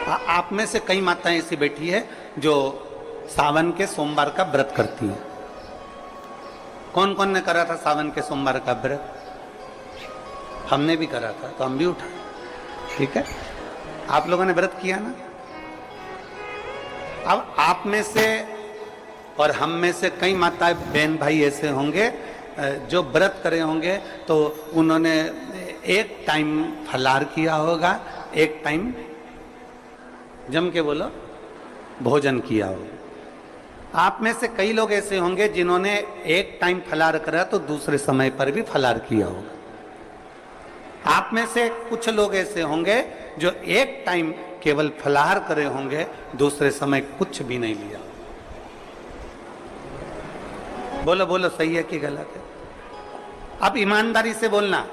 आप में से कई माताएं ऐसी बैठी है जो सावन के सोमवार का व्रत करती हैं। कौन कौन ने करा था सावन के सोमवार का व्रत? हमने भी करा था, तो हम भी उठा। ठीक है, आप लोगों ने व्रत किया ना। अब आप में से और हम में से कई माताएं बहन भाई ऐसे होंगे जो व्रत करे होंगे, तो उन्होंने एक टाइम फलार किया होगा, एक टाइम जम के बोलो भोजन किया होगा। आप में से कई लोग ऐसे होंगे जिन्होंने एक टाइम फलार करा तो दूसरे समय पर भी फलार किया होगा। आप में से कुछ लोग ऐसे होंगे जो एक टाइम केवल फलाहार करे होंगे, दूसरे समय कुछ भी नहीं लिया। बोलो बोलो, सही है कि गलत है? अब ईमानदारी से बोलना।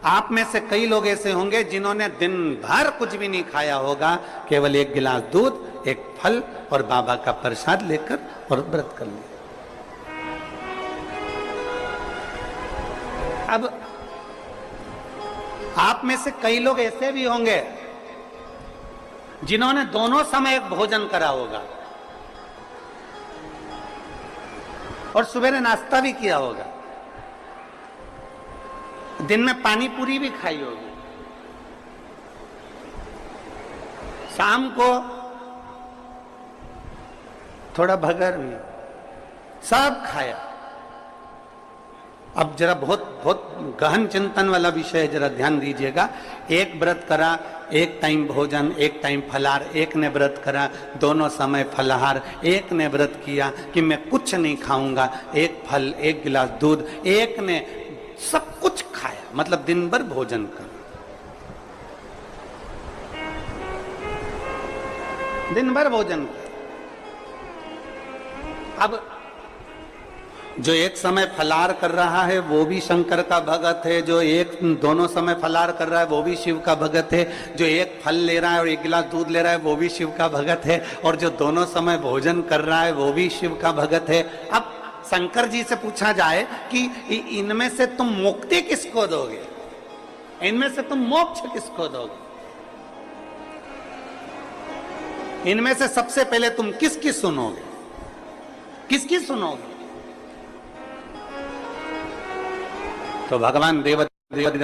आप में से कई लोग ऐसे होंगे जिन्होंने दिन भर कुछ भी नहीं खाया होगा, केवल एक गिलास दूध, एक फल और बाबा का प्रसाद लेकर और व्रत कर लिया। अब आप में से कई लोग ऐसे भी होंगे जिन्होंने दोनों समय भोजन करा होगा और सवेरे नाश्ता भी किया होगा, दिन में पानी पूरी भी खाई होगी, शाम को थोड़ा भगर भी, सब खाया। अब जरा बहुत बहुत गहन चिंतन वाला विषय है, जरा ध्यान दीजिएगा। एक व्रत करा, एक टाइम भोजन, एक टाइम फलाहार, एक ने व्रत करा दोनों समय फलाहार, एक ने व्रत किया कि मैं कुछ नहीं खाऊंगा, एक फल, एक गिलास दूध, एक ने सब कुछ खाया, मतलब दिन भर भोजन कर, दिन भर भोजन कर। अब जो एक समय फलाहार कर रहा है वो भी शंकर का भगत है, जो एक दोनों समय फलाहार कर रहा है वो भी शिव का भगत है, जो एक फल ले रहा है और एक गिलास दूध ले रहा है वो भी शिव का भगत है, और जो दोनों समय भोजन कर रहा है वो भी शिव का भगत है। अब शंकर जी से पूछा जाए कि इनमें से तुम मुक्ति किसको दोगे, इनमें से तुम मोक्ष किसको दोगे, इनमें से सबसे पहले तुम किसकी सुनोगे, किसकी सुनोगे? तो भगवान देव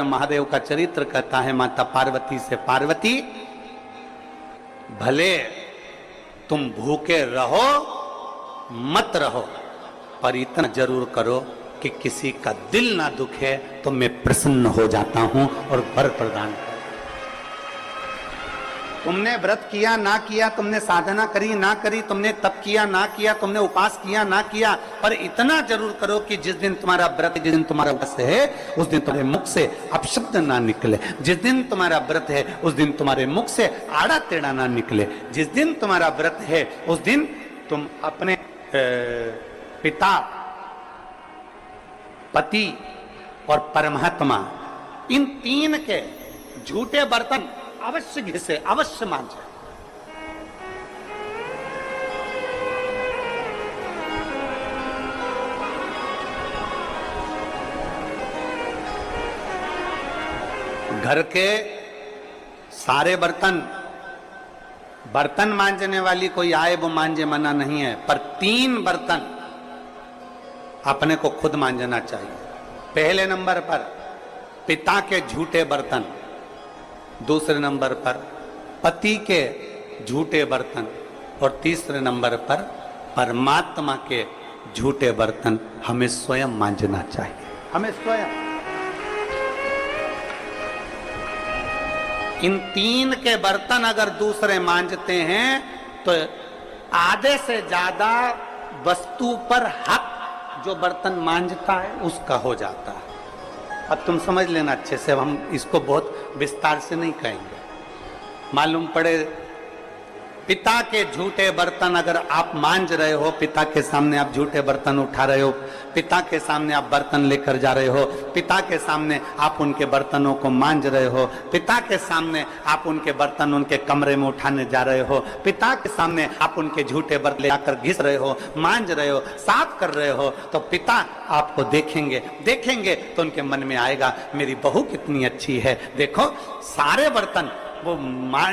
महादेव का चरित्र कहता है माता पार्वती से, पार्वती भले तुम भूखे रहो मत रहो, पर इतना जरूर करो कि किसी का दिल ना दुखे, तो मैं प्रसन्न हो जाता हूं और वर प्रदान कर। तुमने व्रत किया ना किया, तुमने साधना करी ना करी, तुमने तप किया ना किया, तुमने उपास किया ना किया, पर इतना जरूर करो कि जिस दिन तुम्हारा व्रत, जिस दिन तुम्हारा व्रत है उस दिन तुम्हारे मुख से अपशब्द ना निकले, जिस दिन तुम्हारा व्रत है उस दिन तुम्हारे मुख से आड़ा टेढ़ा ना निकले, जिस दिन तुम्हारा व्रत है उस दिन तुम अपने पिता, पति और परमात्मा, इन तीन के झूठे बर्तन अवश्य घिसे, अवश्य मांझे। घर के सारे बर्तन, बर्तन मांजने वाली कोई आए वो मांजे, मना नहीं है, पर 3 बर्तन अपने को खुद मांजना चाहिए। पहले नंबर पर पिता के झूठे बर्तन, दूसरे नंबर पर पति के झूठे बर्तन, और तीसरे नंबर पर परमात्मा के झूठे बर्तन हमें स्वयं मांजना चाहिए, हमें स्वयं। इन 3 के बर्तन अगर दूसरे मांजते हैं तो आधे से ज्यादा वस्तु पर हक जो बर्तन मांजता है उसका हो जाता है। अब तुम समझ लेना अच्छे से, हम इसको बहुत विस्तार से नहीं कहेंगे। मालूम पड़े पिता के झूठे बर्तन अगर आप मांज रहे हो, पिता के सामने आप झूठे बर्तन उठा रहे हो, पिता के सामने आप बर्तन लेकर जा रहे हो, पिता के सामने आप उनके बर्तनों को मांज रहे हो, पिता के सामने आप उनके बर्तन उनके कमरे में उठाने जा रहे हो, पिता के सामने आप उनके झूठे बर्तन लेकर घिस रहे हो, मांज रहे हो, साफ कर रहे हो, तो पिता आपको देखेंगे तो उनके मन में आएगा मेरी बहू कितनी अच्छी है, देखो सारे बर्तन वो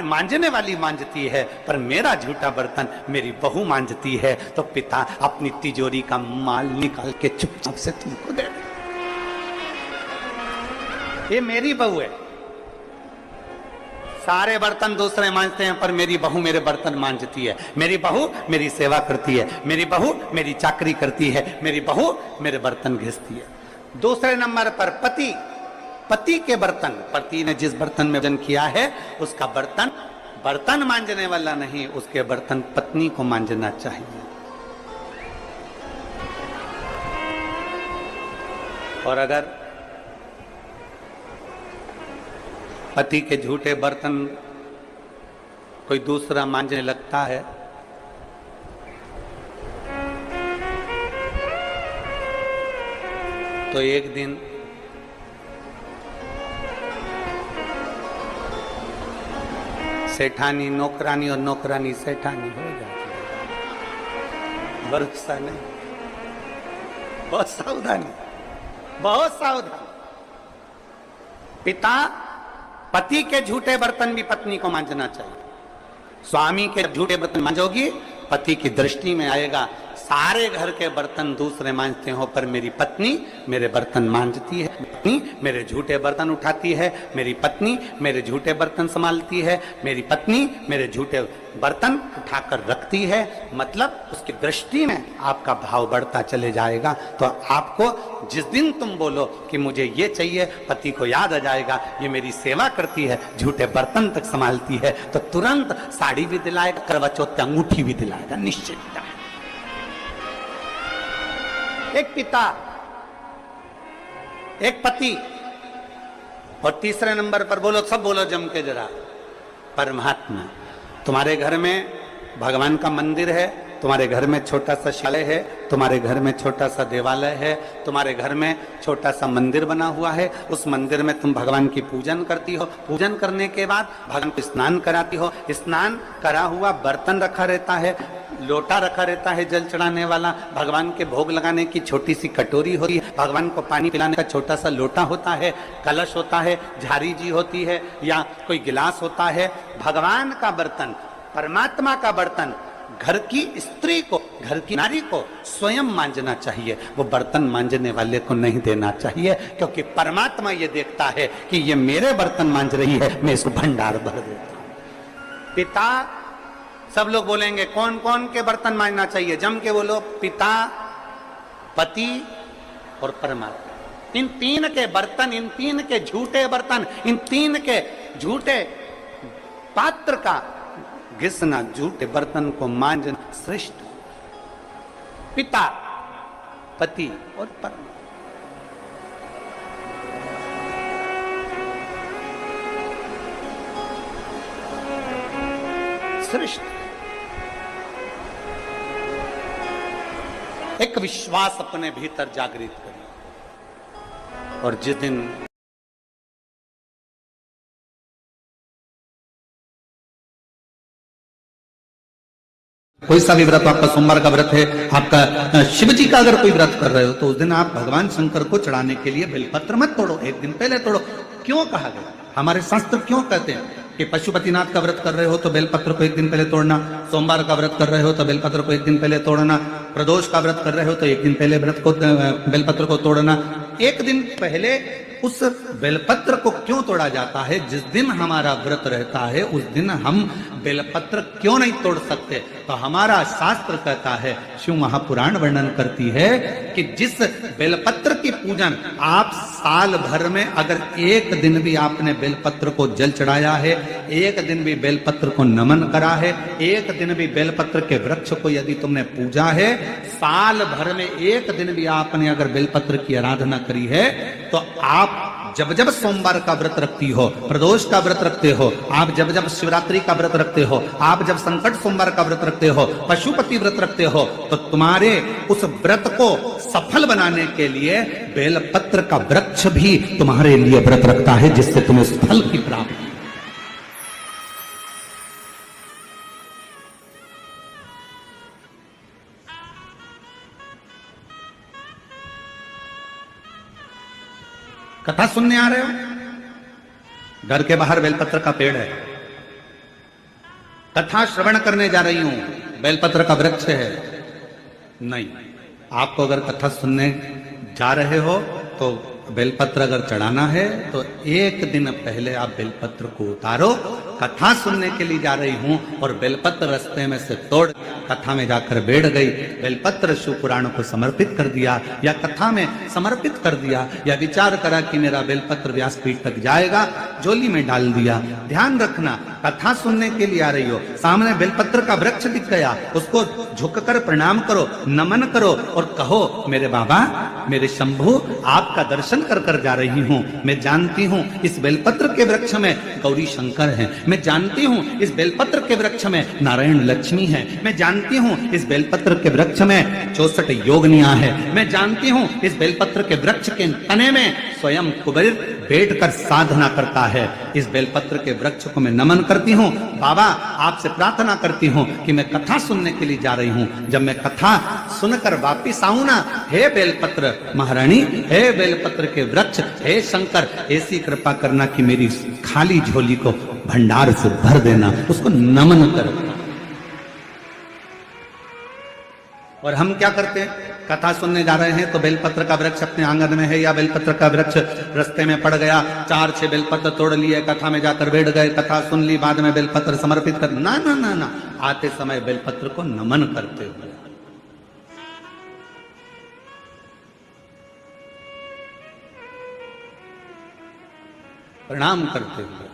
मांझने वाली मांझती है, पर मेरा झूठा बर्तन मेरी बहू मांझती है। तो पिता अपनी तिजोरी का माल निकाल के चुपचाप से तुमको दे दे। ये मेरी बहू है। सारे बर्तन दूसरे मांजते हैं, पर मेरी बहू मेरे बर्तन मांजती है। मेरी बहू मेरी सेवा करती है, मेरी बहू मेरी चाकरी करती है, मेरी बहू मेरे बर्तन घिसती है। दूसरे नंबर पर पति, पति के बर्तन, पति ने जिस बर्तन में भोजन किया है उसका बर्तन बर्तन मांजने वाला नहीं, उसके बर्तन पत्नी को मांजना चाहिए। और अगर पति के झूठे बर्तन कोई दूसरा मांजने लगता है तो एक दिन सेठानी नौकरानी और नौकरानी सेठानी हो जाती है। भरोसा नहीं, बहुत सावधानी, बहुत सावधानी। पिता, पति के झूठे बर्तन भी पत्नी को मांजना चाहिए। स्वामी के झूठे बर्तन मांजोगी, पति की दृष्टि में आएगा सारे घर के बर्तन दूसरे मांजते हो, पर मेरी पत्नी मेरे बर्तन मांजती है, पत्नी मेरे झूठे बर्तन उठाती है, मेरी पत्नी मेरे झूठे बर्तन संभालती है, मेरी पत्नी मेरे झूठे बर्तन उठाकर रखती है। मतलब उसकी दृष्टि में आपका भाव बढ़ता चले जाएगा। तो आपको जिस दिन तुम बोलो कि मुझे ये चाहिए, पति को याद आ जाएगा ये मेरी सेवा करती है, झूठे बर्तन तक संभालती है, तो तुरंत साड़ी भी दिलाएगा, करवा चौथ की अंगूठी भी दिलाएगा, निश्चित। एक पिता, एक पति, और तीसरे नंबर पर बोलो, सब बोलो जम के जरा, परमात्मा। तुम्हारे घर में भगवान का मंदिर है, तुम्हारे घर में छोटा सा शिवालय है, तुम्हारे घर में छोटा सा देवालय है, तुम्हारे घर में छोटा सा मंदिर बना हुआ है। उस मंदिर में तुम भगवान की पूजन करती हो, पूजन करने के बाद भगवान को स्नान कराती हो, स्नान करा हुआ बर्तन रखा रहता है, लोटा रखा रहता है जल चढ़ाने वाला, भगवान के भोग लगाने की छोटी सी कटोरी होती है, भगवान को पानी पिलाने का छोटा सा लोटा होता है, कलश होता है, झारी जी होती है, या कोई गिलास होता है। भगवान का बर्तन, परमात्मा का बर्तन घर की स्त्री को, घर की नारी को स्वयं मांजना चाहिए, वो बर्तन मांजने वाले को नहीं देना चाहिए, क्योंकि परमात्मा ये देखता है कि ये मेरे बर्तन मांज रही है, मैं इसको भंडार भर देता हूं। पिता, सब लोग बोलेंगे कौन कौन के बर्तन मांजना चाहिए, जम के बोलो, पिता, पति और परमात्मा। इन तीन के बर्तन, इन तीन के झूठे बर्तन, इन तीन के झूठे पात्र का घिसना, झूठे बर्तन को मांजना श्रेष्ठ। पिता, पति और परमात्मा। श्रेष्ठ। एक विश्वास अपने भीतर जागृत करिए, और जिस दिन कोई सा भी व्रत, आपका सोमवार का व्रत है, आपका शिव जी का अगर कोई व्रत कर रहे हो, तो उस दिन आप भगवान शंकर को चढ़ाने के लिए बेलपत्र मत तोड़ो, एक दिन पहले तोड़ो। क्यों कहा गया? हमारे शास्त्र क्यों कहते हैं कि पशुपतिनाथ का व्रत कर रहे हो तो बेलपत्र को एक दिन पहले तोड़ना, सोमवार का व्रत कर रहे हो तो बेलपत्र को एक दिन पहले तोड़ना, प्रदोष का व्रत कर रहे हो तो एक दिन पहले बेलपत्र को तोड़ना। एक दिन पहले उस बेलपत्र को क्यों तोड़ा जाता है? जिस दिन हमारा व्रत रहता है उस दिन हम बेलपत्र क्यों नहीं तोड़ सकते? तो हमारा शास्त्र कहता है, शिव महापुराण वर्णन करती है कि जिस बेलपत्र की पूजन आप साल भर में अगर एक दिन भी आपने बेलपत्र को जल चढ़ाया है, एक दिन भी बेलपत्र को नमन करा है, एक दिन भी बेलपत्र के वृक्ष को यदि तुमने पूजा है, साल भर में एक दिन भी आपने अगर बेलपत्र की आराधना करी है, तो आप जब जब सोमवार का व्रत रखती हो, प्रदोष का व्रत रखते हो, आप जब जब शिवरात्रि का व्रत रखते हो, आप जब संकट सोमवार का व्रत रखते हो, पशुपति व्रत रखते हो, तो तुम्हारे उस व्रत को सफल बनाने के लिए बेलपत्र का वृक्ष भी तुम्हारे लिए व्रत रखता है, जिससे तुम्हें उस फल की प्राप्ति। कथा सुनने आ रहे हो? घर के बाहर बेलपत्र का पेड़ है, कथा श्रवण करने जा रही हूं, बेलपत्र का वृक्ष है। नहीं, आपको अगर कथा सुनने जा रहे हो तो बेलपत्र अगर चढ़ाना है तो एक दिन पहले आप बेलपत्र को उतारो। कथा सुनने के लिए जा रही हूं और बेलपत्र रास्ते में से तोड़ कथा में जाकर बैठ गई, बेलपत्र शिव पुराण को समर्पित कर दिया या कथा में समर्पित कर दिया या विचार करा कि मेरा बेलपत्र व्यासपीठ तक जाएगा, झोली में डाल दिया। ध्यान रखना, कथा सुनने के लिए आ रही हो, सामने बेलपत्र का वृक्ष दिख गया, उसको झुककर प्रणाम करो, नमन करो और कहो मेरे बाबा, मेरे शंभु, आपका दर्शन कर कर जा रही हूं। मैं जानती हूं इस बेलपत्र के वृक्ष में गौरी शंकर हैं, मैं जानती हूं इस बेलपत्र के वृक्ष में नारायण लक्ष्मी है, मैं जानती हूं इस बेलपत्र के वृक्ष में 64 योगनियां है, मैं जानती हूं इस बेलपत्र के वृक्ष के तने में स्वयं कुबेर बैठकर साधना करता है। इस बेलपत्र के वृक्ष को मैं नमन करती हूं। बाबा, आपसे प्रार्थना करती हूं कि मैं कथा सुनने के लिए जा रही हूं, जब मैं कथा सुनकर वापिस आऊं ना, हे बेलपत्र महारानी, हे बेलपत्र के वृक्ष, हे शंकर, ऐसी कृपा करना कि मेरी खाली झोली को भंडार से भर देना, उसको नमन कर। और हम क्या करते हैं, कथा सुनने जा रहे हैं तो बेलपत्र का वृक्ष अपने आंगन में है या बेलपत्र का वृक्ष रास्ते में पड़ गया, 4-6 बेलपत्र तोड़ लिए, कथा में जाकर बैठ गए, कथा सुन ली, बाद में बेलपत्र समर्पित कर, ना ना ना ना, आते समय बेलपत्र को नमन करते हुए, प्रणाम करते हुए,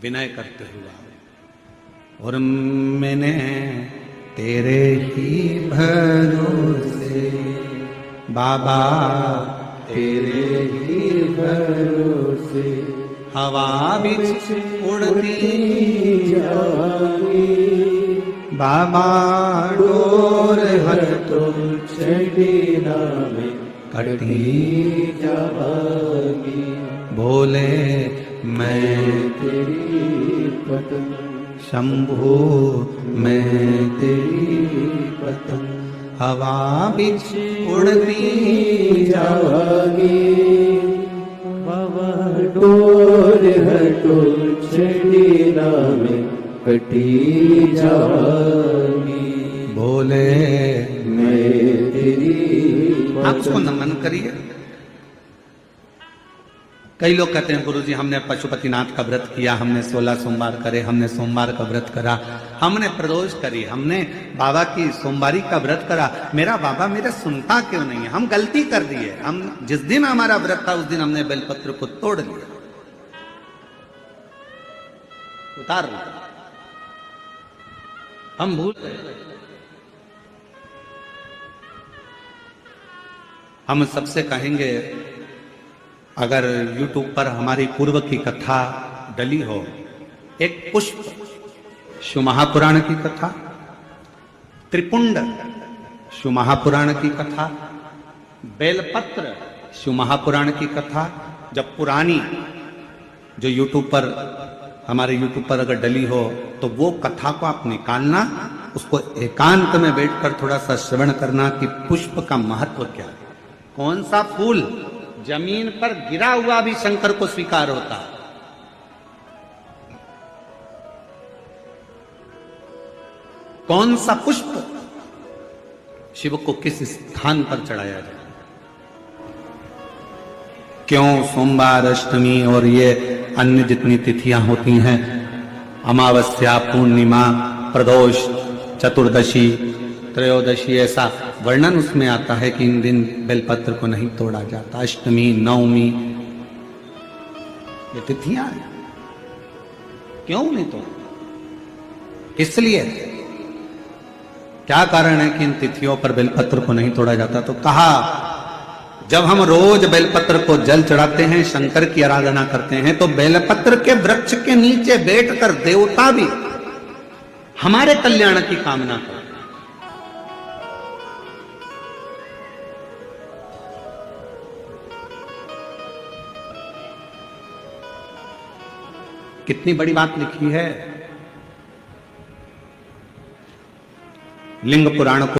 विनय करते हुए। और मैंने तेरे ही भरोसे बाबा, तेरे ही भरोसे हवा बिच उड़ती जागी, बाबा डोर हर तो छड़ीना में कटी जागी, बोले मैं तेरी पतंग, शंभु मैं तेरी पतंग, हवा बिच उड़ती जागी, बाबा डोर हटो छड़ीना में कटी जागी, बोले मैं तेरी। आप उसको नमन करिए। कई लोग कहते हैं गुरुजी हमने पशुपतिनाथ का व्रत किया, हमने 16 सोमवार करे, हमने सोमवार का व्रत करा, हमने प्रदोष करी, हमने बाबा की सोमवारी का व्रत करा, मेरा बाबा मेरा सुनता क्यों नहीं है? हम गलती कर दिए। हम जिस दिन हमारा व्रत था उस दिन हमने बेलपत्र को तोड़ लिया, उतार लिया, हम भूल गए। हम सबसे कहेंगे, अगर YouTube पर हमारी पूर्व की कथा डली हो, एक पुष्प शिव महापुराण की कथा, त्रिपुंड शिव महापुराण की कथा, बेलपत्र शिव महापुराण की कथा, जब पुरानी जो YouTube पर हमारे YouTube पर अगर डली हो तो वो कथा को आप निकालना, उसको एकांत में बैठकर थोड़ा सा श्रवण करना कि पुष्प का महत्व क्या है। कौन सा फूल जमीन पर गिरा हुआ भी शंकर को स्वीकार होता, कौन सा पुष्प शिव को किस स्थान पर चढ़ाया जाए, क्यों सोमवार, अष्टमी और ये अन्य जितनी तिथियां होती हैं, अमावस्या, पूर्णिमा, प्रदोष, चतुर्दशी, त्रयोदशी, ऐसा वर्णन उसमें आता है कि इन दिन बेलपत्र को नहीं तोड़ा जाता। अष्टमी, नवमी, ये तिथियां हैं, क्यों नहीं तोड़ा? इसलिए क्या कारण है कि इन तिथियों पर बेलपत्र को नहीं तोड़ा जाता? तो कहा, जब हम रोज बेलपत्र को जल चढ़ाते हैं, शंकर की आराधना करते हैं, तो बेलपत्र के वृक्ष के नीचे बैठकर देवता भी हमारे कल्याण की कामना करते। कितनी बड़ी बात लिखी है। लिंग पुराण को